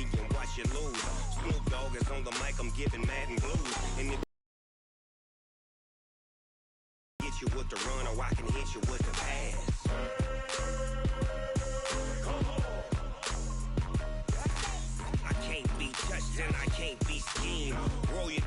me and watch you lose. Snoop Dogg is on the mic, I'm giving Madden blues. And if get you with the run, or I can hit you with the pass. I can't be touched and I can't be schemed. Roll you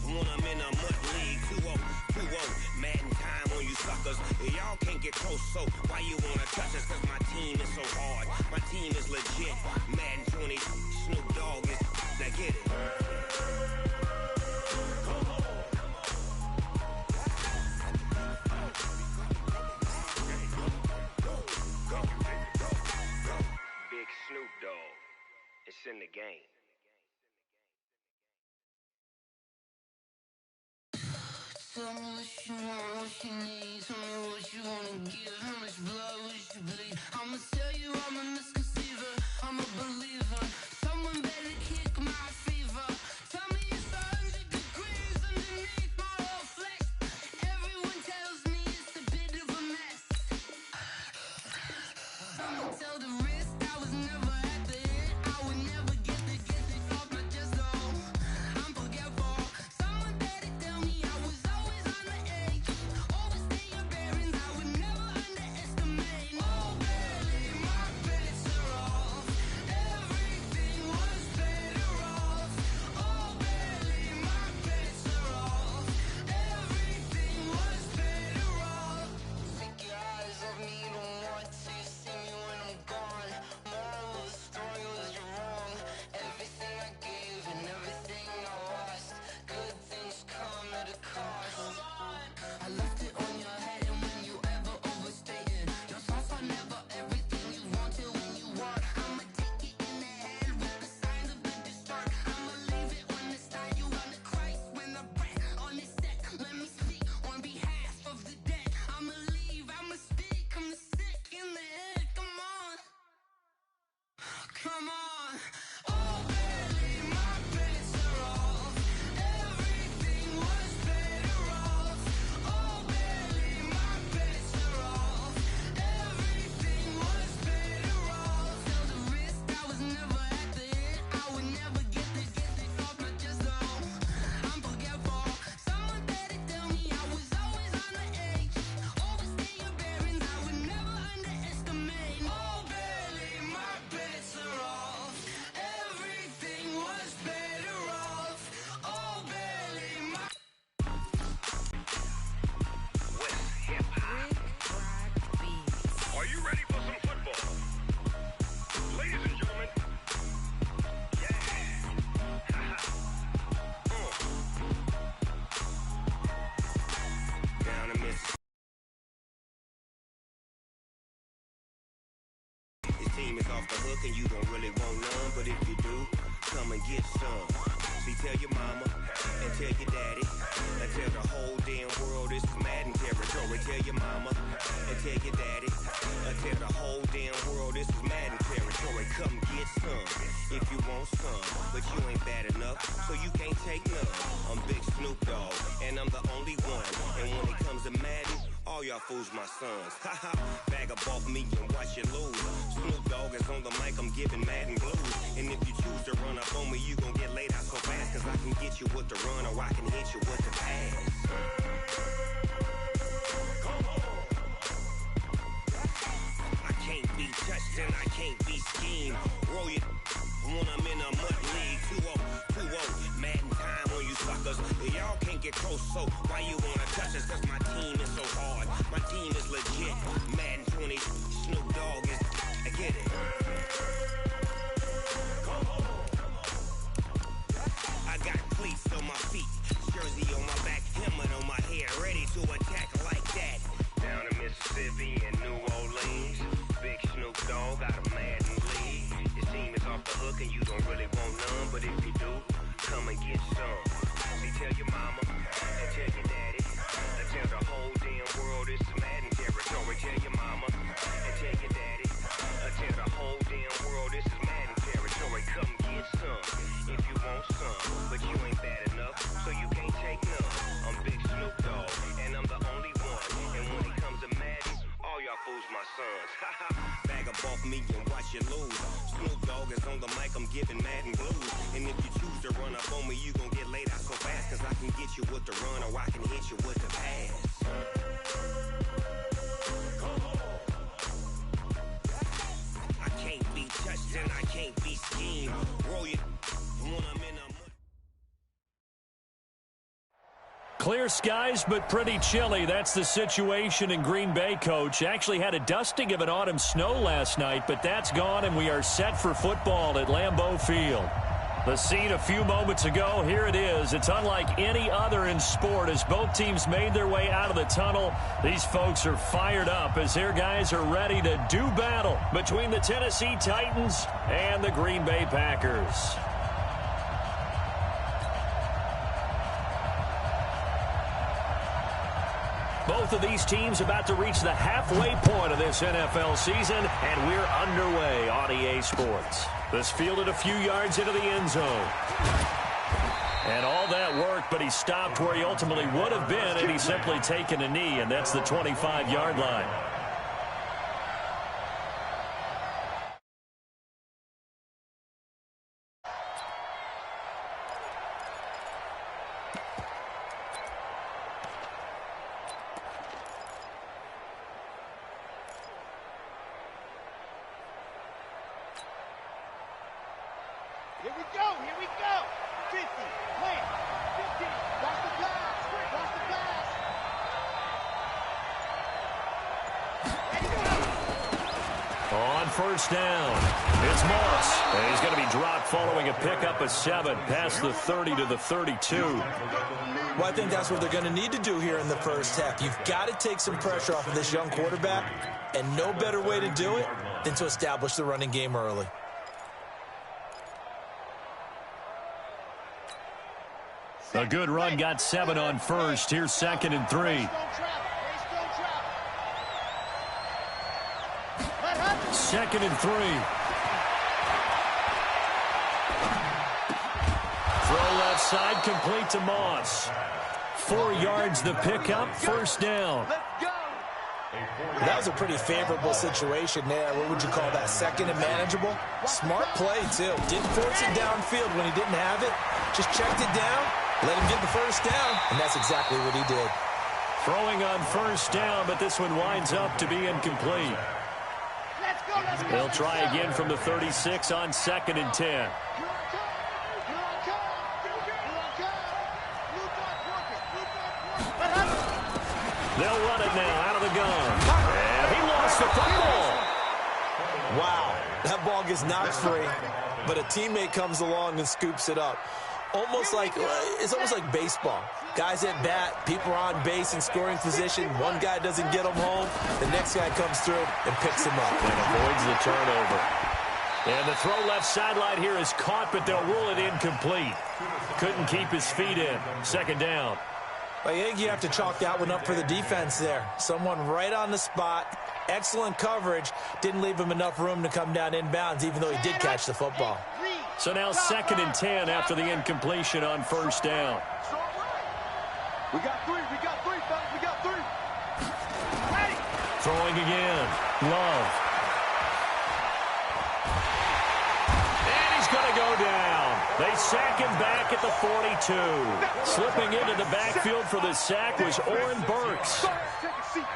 when I'm in a mud league. 2-0, 2-0, Madden time on you suckers. Y'all can't get close, so why you wanna touch us? Cause my team is so hard, my team is legit. Madden 20, Snoop Dogg is, now get it. Big Snoop Dogg, it's in the game. Tell me what you want, what you need. Tell me what you wanna give. How much blood would you bleed? I'ma tell you I'm a misconceiver, I'm a believer. Someone better kick my fever. Tell me it's 100 degrees underneath my whole flesh. Everyone tells me it's a bit of a mess. Someone tell the risk I was never at the end. I would never get the off my chest though. I'm forgetful. Someone better tell me I was always on the edge. Overstay your bearings, I would never underestimate. Oh baby, my bets are off. Everything was better off. Oh baby, my bets are off. Everything was better off. Take your eyes off me, don't want to see me when I'm gone. Moral of the story was you're wrong. Everything I gave and everything I lost. Good things come at a cost. I left it on your head, and when you ever overstated, your thoughts are never everything you wanted when you want. I'ma take it in the head with the signs of a distort. I'ma leave it on the side. You wanna Christ when the breath on the set. Let me speak on behalf of the dead. I'ma leave, I'ma speak. I'm the sick in the head. Come on, come on. Oh baby, my bets are off. Everything was better off. Oh baby, my bets are off. Everything was better off. Tell the risk I was never at the end. I would never get the off my chest though. I'm forgetful. Someone better tell me I was always on the edge. Overstay your bearings, I would never underestimate. Oh baby, my bets are off. Everything was better off. Oh baby, my West Hip Hop. Are you ready for some football? Ladies and gentlemen, yeah. Down in Mississippi. This team is off the hook and you don't really want none, but if you do, come and get some. See, tell your mama and tell your daddy and tell the whole damn world this is Madden territory. Tell your mama and tell your daddy and tell the whole damn world this is Madden territory. Come get some if you want some, but you ain't bad enough, so you can't take none. I'm Big Snoop Dogg and I'm the only one, and when it comes to Madden, all y'all fools my sons. Haha, bag up off me and watch you lose. Snoop Dogg is on the mic, I'm giving Madden blues. And if you choose to run up on me, you gon' get laid out so fast. Cause I can get you with the run, or I can hit you with the pass. I can't be touched and I can't be schemed. Roll you when I'm in a mud league. 2-0, 2-0, Madden time on you suckers. Y'all can't get close, so why you wanna touch us? Cause my team is so hard, my team is legit. Madden 20, Snoop Dogg is, I get it. I got cleats on my feet, jersey on my back, helmet on my head, ready to attack like that. Down in Mississippi and New Orleans, Big Snoop Dogg got a Madden league. His team is off the hook and you don't really want none, but if you do, come and get some. See, tell your mama and tell your daddy and tell the whole damn world this is Madden territory. Tell your mama and tell your daddy and tell the whole damn world this is Madden territory. Come get some if you want some, but you ain't bad enough, so you can't take none. I'm Big Snoop Dogg and I'm the only one. I'm giving Madden blues. And if you choose to run up on me, you gon' get laid out so fast. Cause I can get you with the run or I can hit you with the pass. I can't be touched and I can't be schemed. Roll you when I'm in a... Clear skies, but pretty chilly. That's the situation in Green Bay, Coach. Actually had a dusting of an autumn snow last night, but that's gone, and we are set for football at Lambeau Field. The scene a few moments ago, here it is. It's unlike any other in sport as both teams made their way out of the tunnel. These folks are fired up as their guys are ready to do battle between the Tennessee Titans and the Green Bay Packers. Both of these teams about to reach the halfway point of this NFL season, and we're underway on EA Sports. This fielded a few yards into the end zone. And all that work, but he stopped where he ultimately would have been, and he's simply taken a knee, and that's the 25-yard line. Here we go, 50, plant, 50, watch the pass, On first down, it's Moss. And he's going to be dropped following a pickup of 7 past the 30 to the 32. Well, I think that's what they're going to need to do here in the first half. You've got to take some pressure off of this young quarterback, and no better way to do it than to establish the running game early. A good run got 7 on first. Here's 2nd and 3. 2nd and 3. Throw left side, complete to Moss. 4 yards the pickup, first down. That was a pretty favorable situation there. What would you call that? 2nd and manageable? Smart play, too. Didn't force it downfield when he didn't have it. Just checked it down, let him get the first down, and that's exactly what he did. Throwing on first down, but this one winds up to be incomplete. They'll try again from the 36 on 2nd and 10. They'll run it now out of the gun. And he lost the football. Wow, that ball gets knocked free, but a teammate comes along and scoops it up. It's almost like baseball. Guys at bat, people are on base in scoring position. One guy doesn't get them home. The next guy comes through and picks him up. And avoids the turnover. And the throw left sideline here is caught, but they'll rule it incomplete. Couldn't keep his feet in. 2nd down. I think you have to chalk that one up for the defense there. Someone right on the spot. Excellent coverage. Didn't leave him enough room to come down inbounds, even though he did catch the football. So now 2nd and 10 after the incompletion on first down. We got 3, fellas, we got 3. Ready. Throwing again. Love. And he's going to go down. They sack him back at the 42. Slipping into the backfield for the sack was Oren Burks.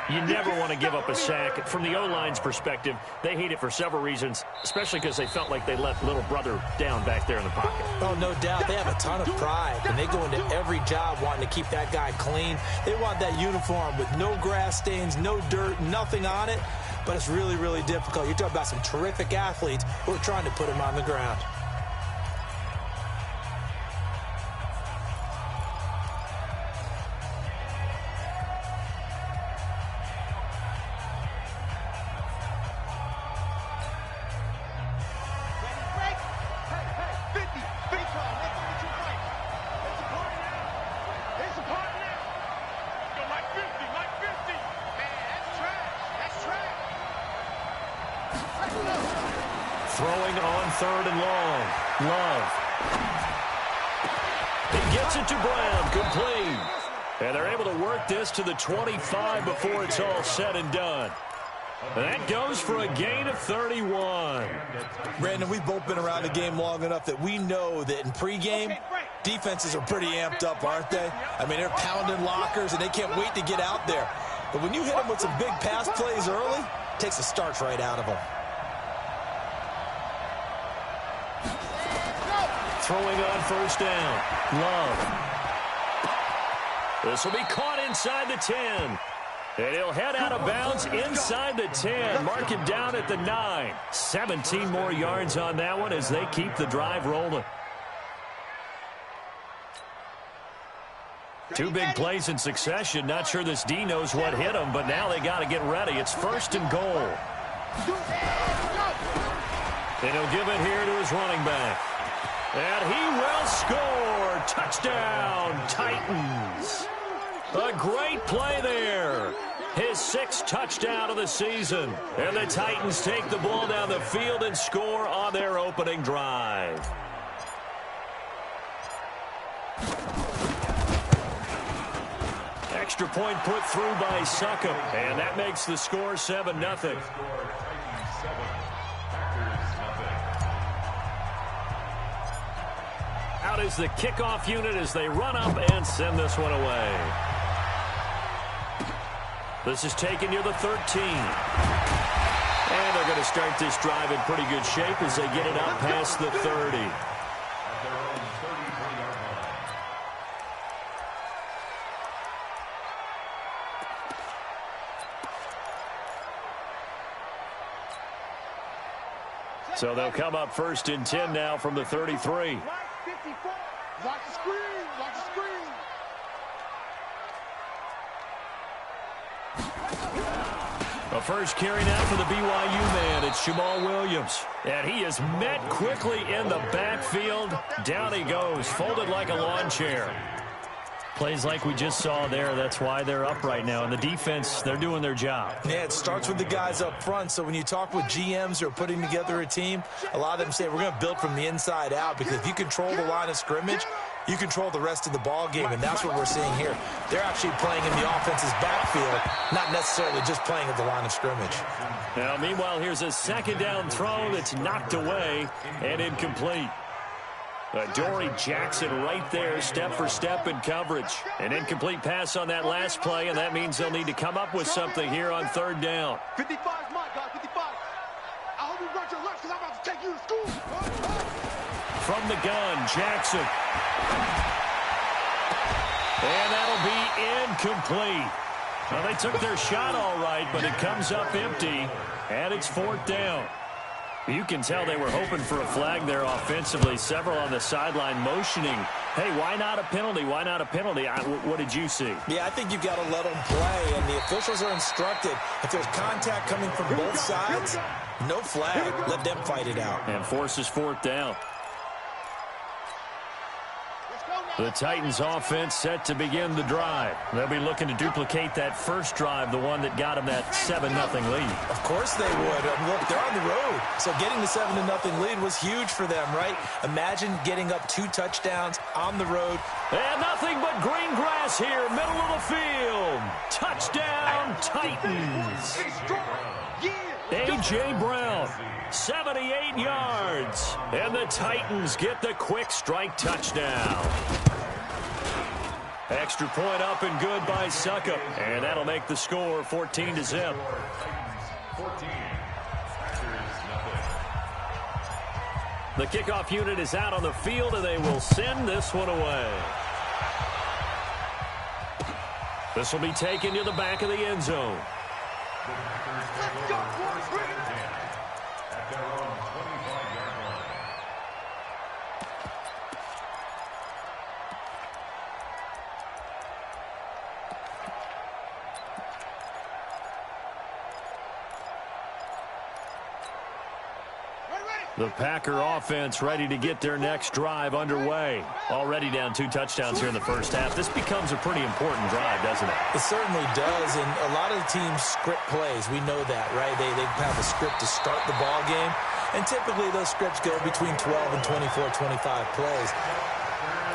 You never want to give up a sack. From the O-line's perspective, they hate it for several reasons, especially because they felt like they let little brother down back there in the pocket. Oh, no doubt. They have a ton of pride, and they go into every job wanting to keep that guy clean. They want that uniform with no grass stains, no dirt, nothing on it, but it's really, really difficult. You're talking about some terrific athletes who are trying to put him on the ground. Throwing on 3rd and long. Love. He gets it to Brown. Complete. And they're able to work this to the 25 before it's all said and done. That goes for a gain of 31. Brandon, we've both been around the game long enough that we know that in pregame, defenses are pretty amped up, aren't they? I mean, they're pounding lockers, and they can't wait to get out there. But when you hit them with some big pass plays early, it takes the starch right out of them. Throwing on first down. Love. This will be caught inside the 10. And he'll head out of bounds inside the 10. Mark him down at the 9. 17 more yards on that one as they keep the drive rolling. Two big plays in succession. Not sure this D knows what hit him, but now they got to get ready. It's first and goal. And he'll give it here to his running back. And he will score. Touchdown, Titans. A great play there. His 6th touchdown of the season. And the Titans take the ball down the field and score on their opening drive. Extra point put through by Succop. And that makes the score 7-0. Out is the kickoff unit as they run up and send this one away. This is taken near the 13. And they're going to start this drive in pretty good shape as they get it out past the 30. So they'll come up first and 10 now from the 33. Watch the screen. Watch the screen. A first carry now for the BYU man. It's Jamal Williams. And he is met quickly in the backfield. Down he goes, folded like a lawn chair. Plays like we just saw there. That's why they're up right now. And the defense, they're doing their job. Yeah, it starts with the guys up front. So when you talk with GMs who are putting together a team, a lot of them say, we're going to build from the inside out, because if you control the line of scrimmage, you control the rest of the ball game, and that's what we're seeing here. They're actually playing in the offense's backfield, not necessarily just playing at the line of scrimmage. Now, meanwhile, here's a second down throw that's knocked away and incomplete. Dory Jackson right there, step for step in coverage. An incomplete pass on that last play, and that means they'll need to come up with something here on third down. 55 is mine, guys. 55. I hope you run your left because I'm about to take you to school. From the gun, Jackson. And that'll be incomplete. Well, they took their shot all right, but it comes up empty, and it's fourth down. You can tell they were hoping for a flag there offensively. Several on the sideline motioning, hey, why not a penalty? Why not a penalty? What did you see? Yeah, I think you've got to let them play, and the officials are instructed, if there's contact coming from both sides, no flag. Let them fight it out. And forces fourth down. The Titans offense set to begin the drive. They'll be looking to duplicate that first drive, the one that got them that 7-0 lead. Of course they would. Look, they're on the road. So getting the 7-0 lead was huge for them, right? Imagine getting up 2 touchdowns on the road. And nothing but green grass here, middle of the field. Touchdown, Titans. A.J. Brown, 78 yards. And the Titans get the quick strike touchdown. Extra point up and good by Succop. And that'll make the score 14-0. The kickoff unit is out on the field, and they will send this one away. This will be taken to the back of the end zone. Let's go, The Packer offense ready to get their next drive underway. Already down 2 touchdowns here in the first half. This becomes a pretty important drive, doesn't it? It certainly does, and a lot of the teams script plays. We know that, right? They have a script to start the ball game, and typically those scripts go between 12 and 24, 25 plays.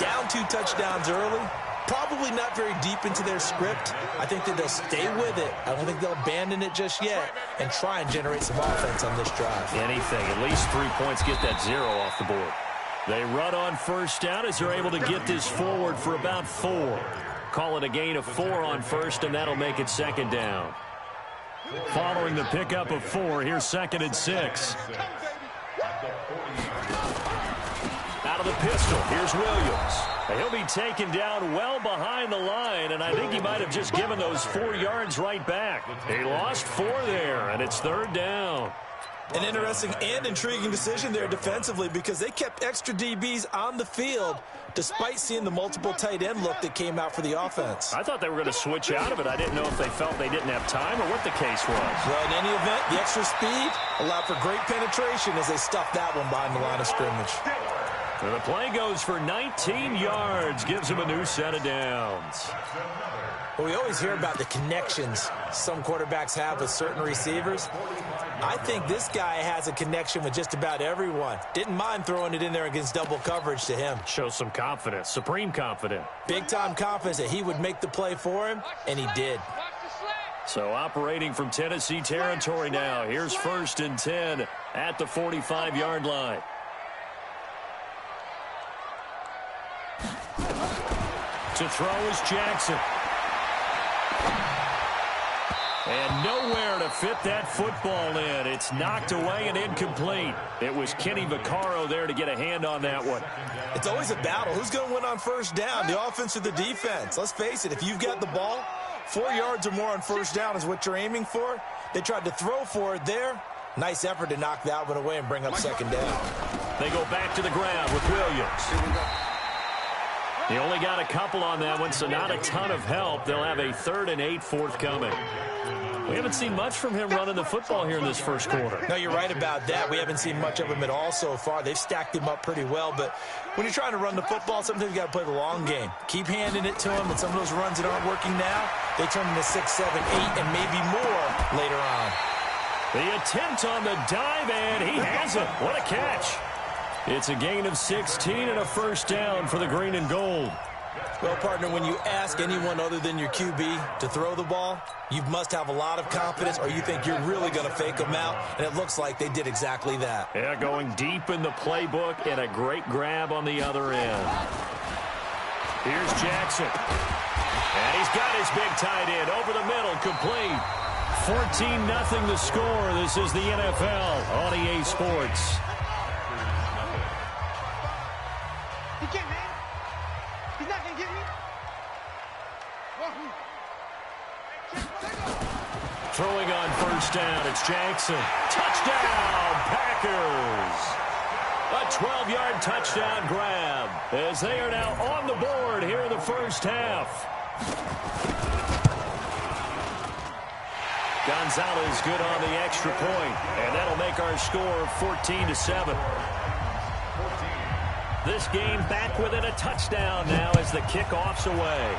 Down 2 touchdowns early, Probably not very deep into their script. I think that they'll stay with it. I don't think they'll abandon it just yet and try and generate some offense on this drive. Anything. At least 3 points. Get that 0 off the board. They run on first down as they're able to get this forward for about 4. Call it a gain of 4 on first, and that'll make it second down. Following the pickup of 4, here's 2nd and 6. Out of the pistol, here's Williams. He'll be taken down well behind the line, and I think he might have just given those 4 yards right back. He lost 4 there, and it's 3rd down. An interesting and intriguing decision there defensively because they kept extra DBs on the field despite seeing the multiple tight end look that came out for the offense. I thought they were going to switch out of it. I didn't know if they felt they didn't have time or what the case was. Well, in any event, the extra speed allowed for great penetration as they stuffed that one behind the line of scrimmage. And the play goes for 19 yards, gives them a new set of downs. Well, we always hear about the connections some quarterbacks have with certain receivers. I think this guy has a connection with just about everyone. Didn't mind throwing it in there against double coverage to him. Shows some confidence, supreme confidence. Big-time confidence that he would make the play for him, and he did. So operating from Tennessee territory now. Here's 1st and 10 at the 45-yard line. To throw is Jackson. And nowhere to fit that football in. It's knocked away and incomplete. It was Kenny Vaccaro there to get a hand on that one. It's always a battle. Who's going to win on first down, the offense or the defense? Let's face it, if you've got the ball, 4 yards or more on first down is what you're aiming for. They tried to throw for it there. Nice effort to knock that one away and bring up 2nd down. They go back to the ground with Williams. He only got a couple on that one, so not a ton of help. They'll have a 3rd and 8 forthcoming. We haven't seen much from him running the football here in this first quarter. No, you're right about that. We haven't seen much of him at all so far. They've stacked him up pretty well, but when you're trying to run the football, sometimes you got to play the long game. Keep handing it to him, and some of those runs that aren't working now, they turn into 6, 7, 8, and maybe more later on. The attempt on the dive, and he has it. What a catch. It's a gain of 16 and a first down for the green and gold. Well, partner, when you ask anyone other than your QB to throw the ball, you must have a lot of confidence or you think you're really going to fake them out, and it looks like they did exactly that. Yeah, going deep in the playbook and a great grab on the other end. Here's Jackson. And he's got his big tight end over the middle, complete. 14-0 the score. This is the NFL on EA Sports. He can't, man. He's not going to get me. Throwing on first down, it's Jackson. Touchdown, Packers. A 12-yard touchdown grab as they are now on the board here in the first half. Gonzalez good on the extra point, and that'll make our score 14-7. This game back within a touchdown now as the kickoff's away.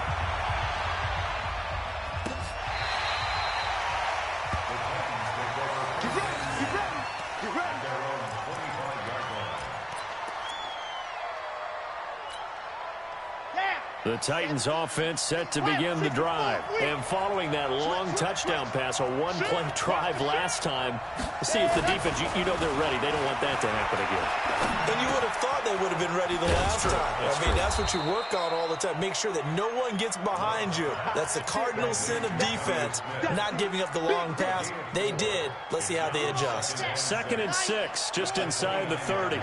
The Titans offense set to begin the drive. And following that long touchdown pass, a one-play drive last time, see if the defense, you know they're ready. They don't want that to happen again. And you would have thought they would have been ready the last time. That's what you work on all the time. Make sure that no one gets behind you. That's the cardinal sin of defense, not giving up the long pass. They did. Let's see how they adjust. 2nd and 6, just inside the 30.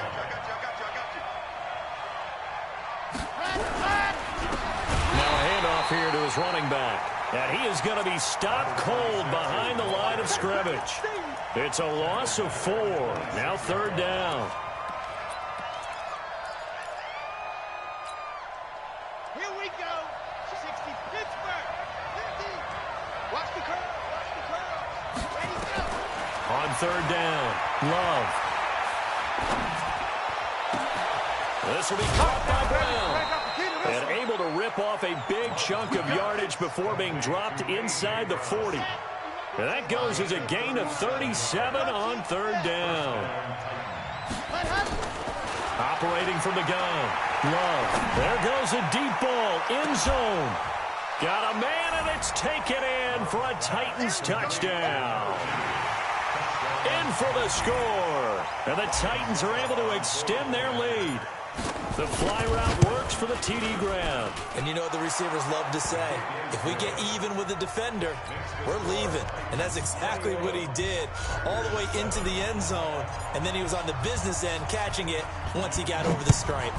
Here to his running back. And he is going to be stopped cold behind the line of scrimmage. It's a loss of 4. Now 3rd down. Here we go. 60, Pittsburgh. 50. Watch the curl. Watch the curl. Ready, go. On 3rd down, Love. This will be caught by Brown. And able to rip off a big chunk of yardage before being dropped inside the 40. And that goes as a gain of 37 on 3rd down. Operating from the gun, Love. There goes a deep ball. End zone. Got a man, and it's taken in for a Titans touchdown. In for the score. And the Titans are able to extend their lead. The fly route works for the TD grab. And you know what the receivers love to say? If we get even with the defender, we're leaving. And that's exactly what he did all the way into the end zone. And then he was on the business end catching it once he got over the stripe.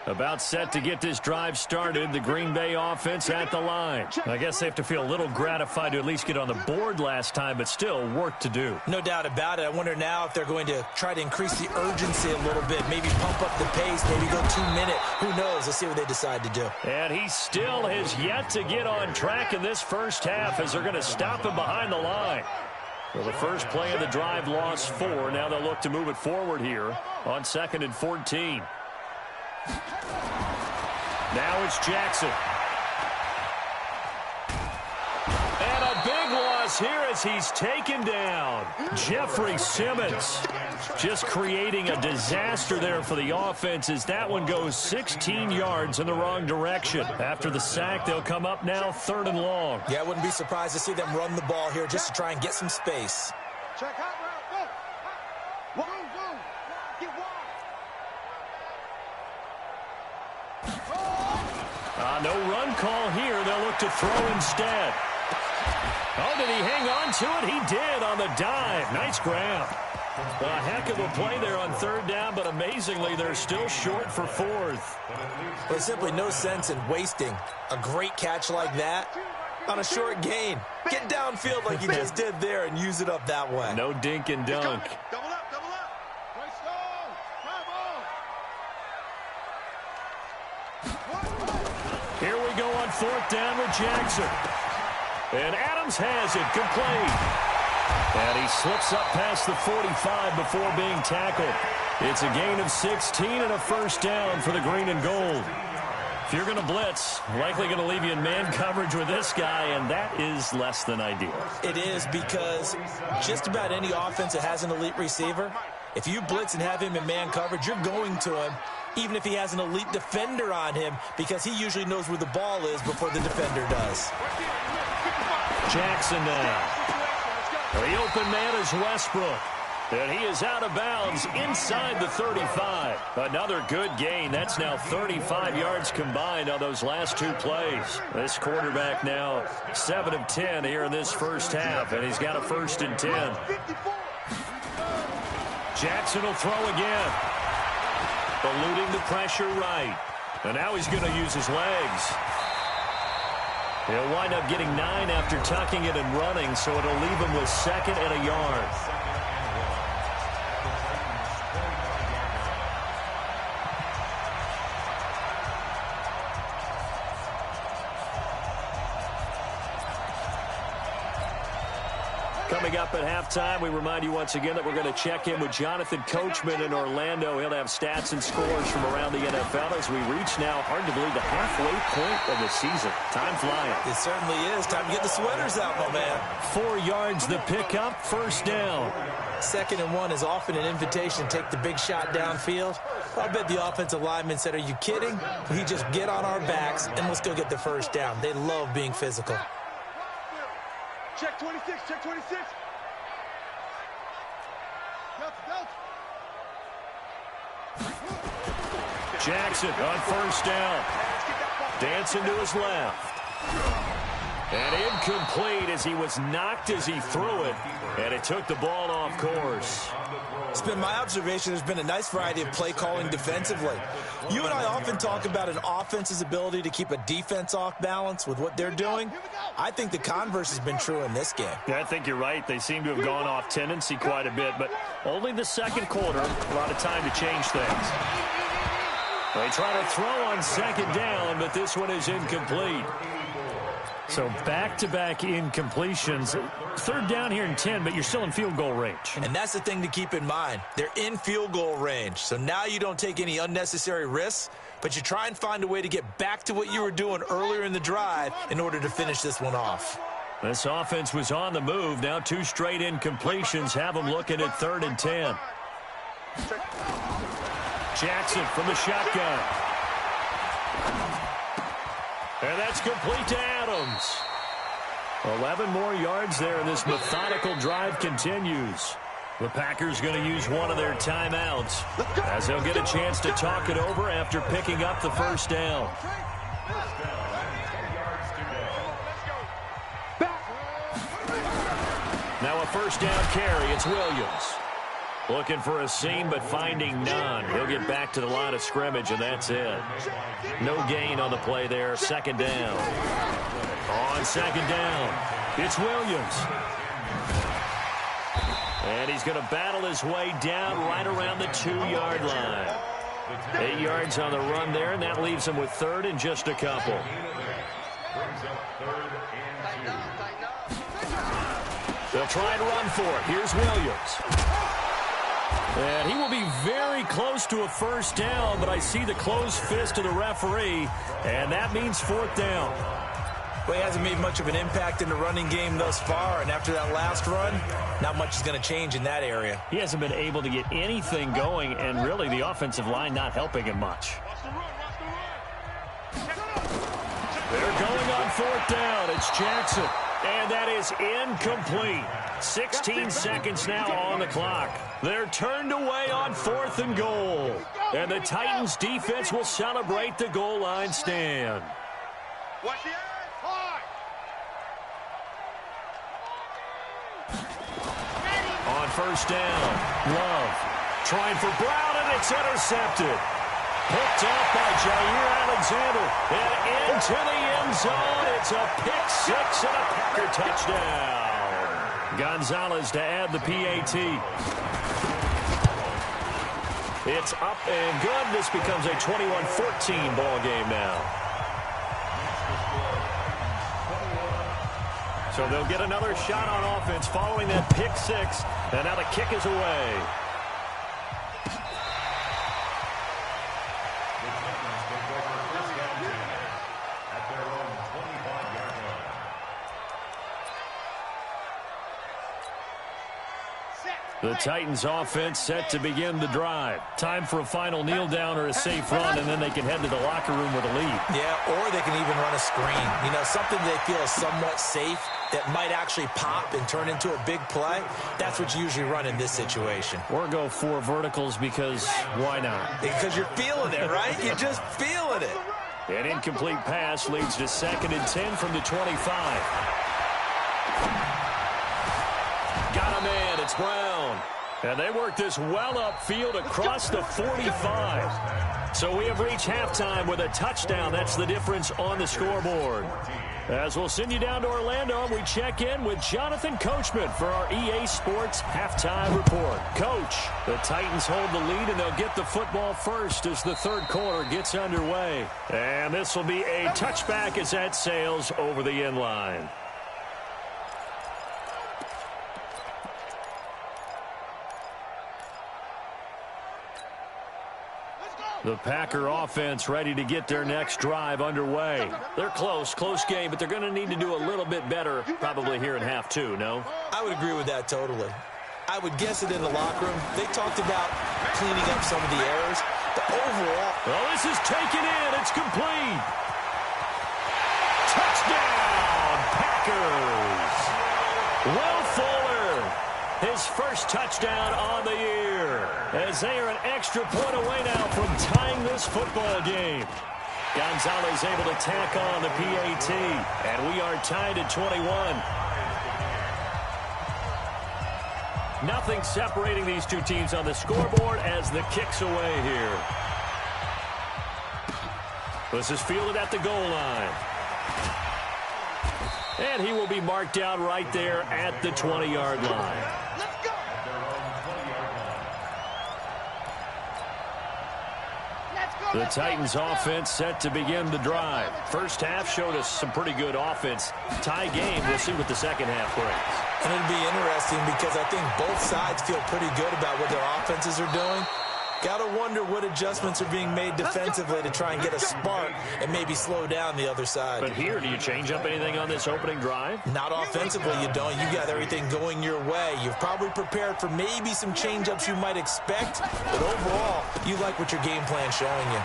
About set to get this drive started. The Green Bay offense at the line. I guess they have to feel a little gratified to at least get on the board last time, but still work to do. No doubt about it. I wonder now if they're going to try to increase the urgency a little bit, maybe pump up the pace, maybe go 2-minute. Who knows? Let's see what they decide to do. And he still has yet to get on track in this first half as they're going to stop him behind the line. Well, the first play of the drive lost 4. Now they'll look to move it forward here on 2nd and 14. Now it's Jackson. And a big loss here as he's taken down. Jeffrey Simmons just creating a disaster there for the offense as that one goes 16 yards in the wrong direction. After the sack, they'll come up now 3rd and long. Yeah, I wouldn't be surprised to see them run the ball here just to try and get some space. Check out route, go. Go. Get wide. No run call here. They'll look to throw instead. Oh, did he hang on to it? He did on the dive. Nice grab. A heck of a play there on 3rd down, but amazingly, they're still short for 4th. There's simply no sense in wasting a great catch like that on a short gain. Get downfield like you just did there and use it up that way. No dink and dunk. Double up. Right stone. Here we go on 4th down with Jackson. And Adams has it complete. And he slips up past the 45 before being tackled. It's a gain of 16 and a first down for the green and gold. If you're going to blitz, likely going to leave you in man coverage with this guy, and that is less than ideal. It is because just about any offense that has an elite receiver, if you blitz and have him in man coverage, you're going to him, even if he has an elite defender on him, because he usually knows where the ball is before the defender does. Jackson now. The open man is Westbrook. And he is out of bounds inside the 35. Another good gain. That's now 35 yards combined on those last 2 plays. This quarterback now 7 of 10 here in this first half, and he's got a 1st and 10. Jackson will throw again. Eluding the pressure right. And now he's going to use his legs. He'll wind up getting 9 after tucking it and running, so it'll leave him with 2nd and a yard. Coming up at halftime, we remind you once again that we're going to check in with Jonathan Coachman in Orlando. He'll have stats and scores from around the NFL as we reach now, hard to believe, the halfway point of the season. Time flying. It certainly is. Time to get the sweaters out, my man. 4 yards the pickup, first down. 2nd and 1 is often an invitation to take the big shot downfield. I bet the offensive lineman said, "Are you kidding? We just get on our backs and let's go get the first down." They love being physical. Check 26, check 26. Jackson on first down. Dancing to his left. And incomplete as he was knocked as he threw it. And it took the ball off course. It's been my observation there's been a nice variety of play calling defensively. You and I often talk about an offense's ability to keep a defense off balance with what they're doing. I think the converse has been true in this game. Yeah, I think you're right. They seem to have gone off tendency quite a bit, but only the 2nd quarter, a lot of time to change things. They try to throw on 2nd down, but this one is incomplete. So back-to-back incompletions. Third down here in 10, but you're still in field goal range. And that's the thing to keep in mind. They're in field goal range. So now you don't take any unnecessary risks, but you try and find a way to get back to what you were doing earlier in the drive in order to finish this one off. This offense was on the move. Now 2 straight incompletions have them looking at 3rd and 10. Jackson from the shotgun. And that's complete to Adams. 11 more yards there, and this methodical drive continues. The Packers going to use one of their timeouts as they'll get a chance to talk it over after picking up the first down. Now a first down carry. It's Williams. Looking for a seam, but finding none. He'll get back to the line of scrimmage, and that's it. No gain on the play there. 2nd down. On 2nd down, it's Williams. And he's going to battle his way down right around the 2-yard line. 8 yards on the run there, and that leaves him with 3rd and just a couple. They'll try and run for it. Here's Williams. And he will be very close to a first down, but I see the closed fist of the referee, and that means 4th down. Well, he hasn't made much of an impact in the running game thus far, and after that last run, not much is going to change in that area. He hasn't been able to get anything going, and really the offensive line not helping him much. They're going on 4th down. It's Jackson, and that is incomplete. 16 seconds now on the clock. They're turned away on 4th and goal. And the Titans defense will celebrate the goal line stand. Watch the eyes, hard. On first down, Love trying for Brown, and it's intercepted. Picked off by Jair Alexander, and into the end zone. It's a pick-6 and a Packer touchdown. Gonzalez to add the PAT. It's up and good. This becomes a 21-14 ball game now. So they'll get another shot on offense following that pick-6, and now the kick is away. The Titans offense set to begin the drive. Time for a final kneel down or a safe run, and then they can head to the locker room with a lead. Yeah, or they can even run a screen. You know, something they feel is somewhat safe that might actually pop and turn into a big play. That's what you usually run in this situation. Or go 4 verticals because why not? Because you're feeling it, right? You're just feeling it. An incomplete pass leads to 2nd and 10 from the 25. Got a man. It's Brown. And they work this well upfield across the 45. So we have reached halftime with a touchdown. That's the difference on the scoreboard. As we'll send you down to Orlando, we check in with Jonathan Coachman for our EA Sports Halftime Report. Coach, the Titans hold the lead, and they'll get the football first as the 3rd quarter gets underway. And this will be a touchback as that sails over the end line. The Packer offense ready to get their next drive underway. They're close game, but they're going to need to do a little bit better probably here in half 2, no? I would agree with that totally. I would guess it in the locker room. They talked about cleaning up some of the errors, but overall... Well, this is taken in. It's complete. Touchdown, Packers. Will Fuller, his first touchdown on the year, as they are an extra point away now from tying this football game. Gonzalez able to tack on the PAT, and we are tied at 21. Nothing separating these two teams on the scoreboard as the kick's away here. This is fielded at the goal line. And he will be marked down right there at the 20-yard line. Let's go. Let's go. The Titans offense set to begin the drive. First half showed us some pretty good offense. Tie game. We'll see what the second half brings. And it'll be interesting because I think both sides feel pretty good about what their offenses are doing. Got to wonder what adjustments are being made defensively to try and get a spark and maybe slow down the other side. But here, do you change up anything on this opening drive? Not offensively, you don't. You got everything going your way. You've probably prepared for maybe some change-ups you might expect, but overall, you like what your game plan's showing you.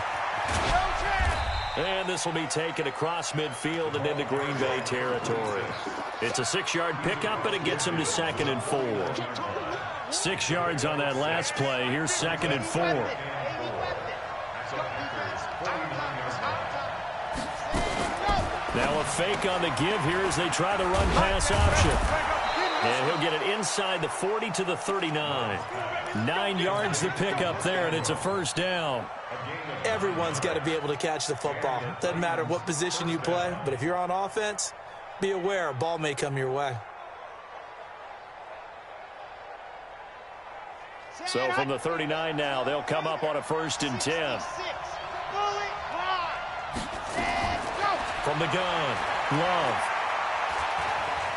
And this will be taken across midfield and into Green Bay territory. It's a 6-yard pickup, and it gets him to 2nd and 4. 6 yards on that last play. Here's 2nd and 4. Now a fake on the give here as they try the run-pass option. And he'll get it inside the 40 to the 39. 9 yards to pick up there, and it's a first down. Everyone's got to be able to catch the football. Doesn't matter what position you play, but if you're on offense, be aware a ball may come your way. So from the 39 now, they'll come up on a 1st and 10. From the gun, Love.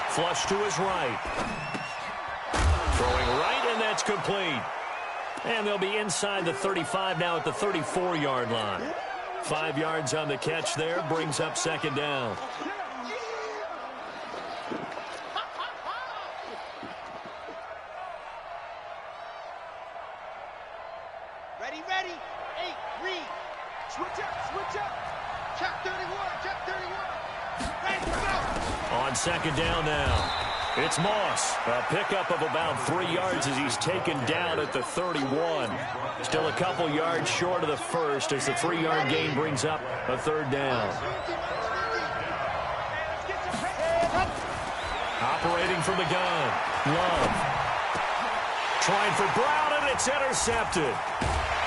Flush to his right. Throwing right, and that's complete. And they'll be inside the 35 now at the 34-yard line. 5 yards on the catch there, brings up 2nd down. Ready. 8, read. Switch up. Check 31. Ready, go. On 2nd down now. It's Moss. A pickup of about 3 yards as he's taken down at the 31. Still a couple yards short of the first as the 3-yard gain brings up a 3rd down. Operating from the gun. Love. Trying for Brown, and it's intercepted.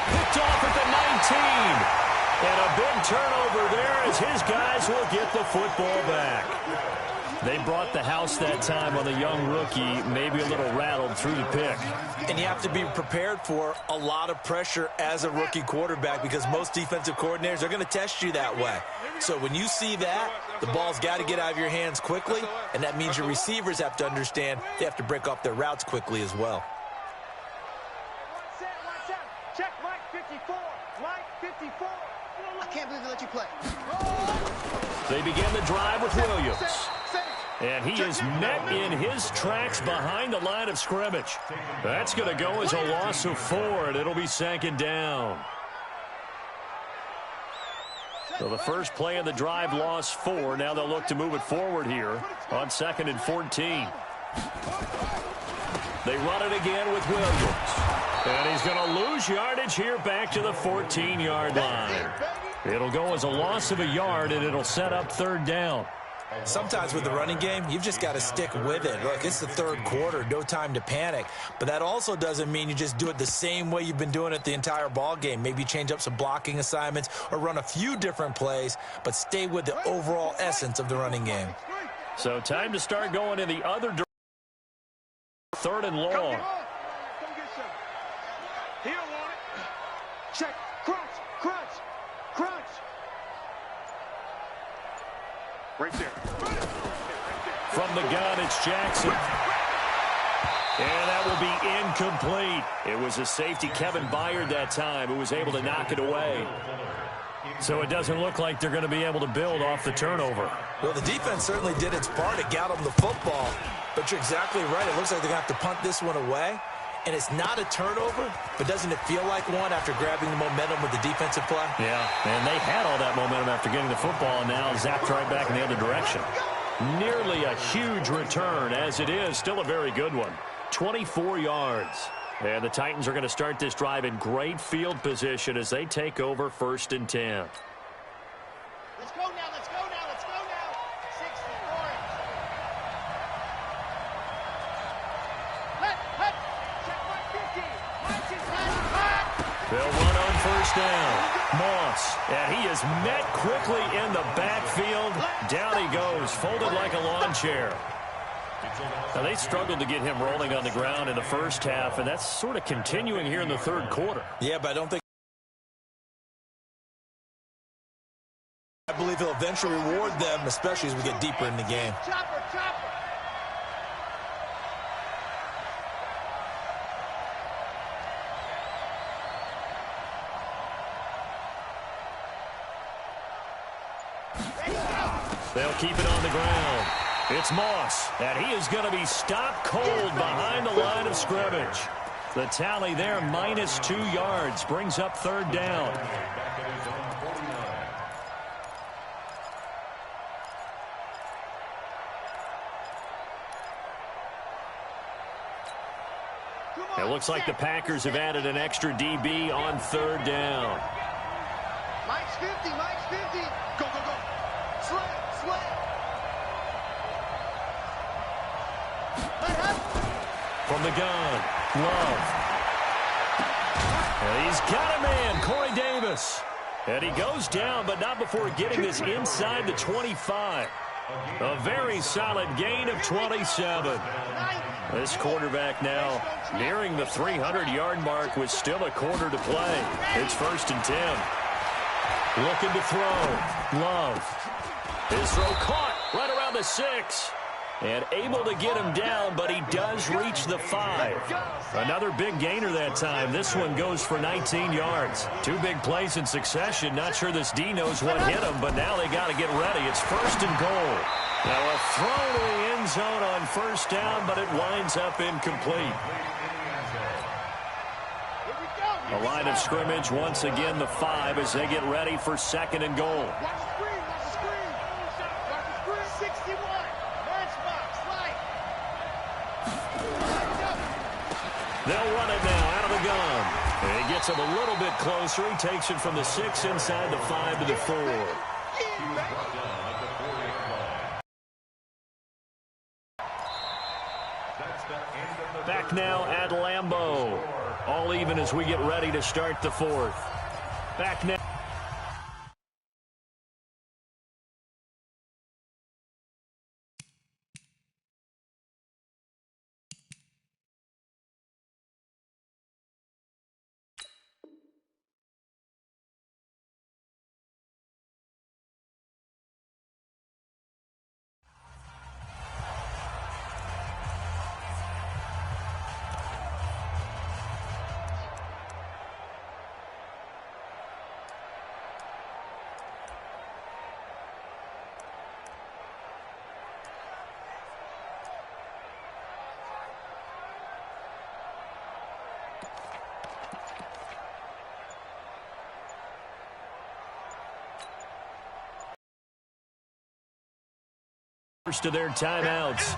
Picked off at the 19. And a big turnover there as his guys will get the football back. They brought the house that time on the young rookie, maybe a little rattled through the pick. And you have to be prepared for a lot of pressure as a rookie quarterback because most defensive coordinators are going to test you that way. So when you see that, the ball's got to get out of your hands quickly, and that means your receivers have to understand they have to break off their routes quickly as well. Check Mike 54. Mike 54. I can't believe they let you play. They begin the drive with Williams. And he is met in his tracks behind the line of scrimmage. That's going to go as a loss of 4, and it'll be 2nd down. So the first play of the drive lost 4. Now they'll look to move it forward here on 2nd and 14. They run it again with Williams. And he's going to lose yardage here back to the 14-yard line. It'll go as a loss of a yard, and it'll set up 3rd down. Sometimes with the running game, you've just got to stick with it. Look, it's the 3rd quarter, no time to panic. But that also doesn't mean you just do it the same way you've been doing it the entire ball game. Maybe change up some blocking assignments or run a few different plays, but stay with the overall essence of the running game. So time to start going in the other direction. 3rd and long. Come get some. He don't want it. Check. Crunch. Right there. From the gun, it's Jackson. And that will be incomplete. It was a safety, Kevin Byard, that time, who was able to knock it away. So it doesn't look like they're going to be able to build off the turnover. Well, the defense certainly did its part. It got them the football. But you're exactly right. It looks like they're going to have to punt this one away. And it's not a turnover, but doesn't it feel like one after grabbing the momentum with the defensive play? Yeah, and they had all that momentum after getting the football, and now zapped right back in the other direction. Nearly a huge return, as it is. Still a very good one. 24 yards. And the Titans are going to start this drive in great field position as they take over 1st and 10. Let's go now. 60 yards. Check 150. They'll run on 1st down. Moss, and he is met quickly in the backfield. Down he goes, folded like a lawn chair. Now, they struggled to get him rolling on the ground in the first half, and that's sort of continuing here in the 3rd quarter. Yeah, but I don't think believe he'll eventually reward them, especially as we get deeper in the game. Chopper, chopper. They'll keep it on the ground. It's Moss, and he is going to be stopped cold behind the line of scrimmage. The tally there, -2 yards, brings up 3rd down. It looks like the Packers have added an extra DB on 3rd down. Mike's 50, Mike's 50. Go, go, go. Slam, slam. From the gun, Love. And he's got a man, Corey Davis. And he goes down, but not before getting this inside the 25. A very solid gain of 27. This quarterback now nearing the 300-yard mark with still a quarter to play. It's 1st and 10. Looking to throw. Love. His throw caught right around the 6. And able to get him down, but he does reach the 5. Another big gainer that time. This one goes for 19 yards. 2 big plays in succession. Not sure this D knows what hit him, but now they got to get ready. It's 1st and goal. Now a throw to the end zone on 1st down, but it winds up incomplete. A line of scrimmage, once again the 5 as they get ready for 2nd and goal. Watch the screen, watch the screen. Watch the screen. 61. Matchbox, right. They'll run it now out of the gun. And he gets him a little bit closer. He takes it from the 6 inside the 5 to the 4. Back now at Lambeau. All even as we get ready to start the 4th. Back now. To their timeouts.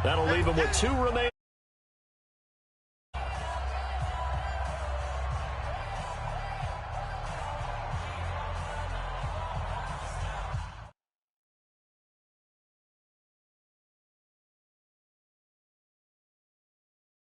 That'll leave them with 2 remaining.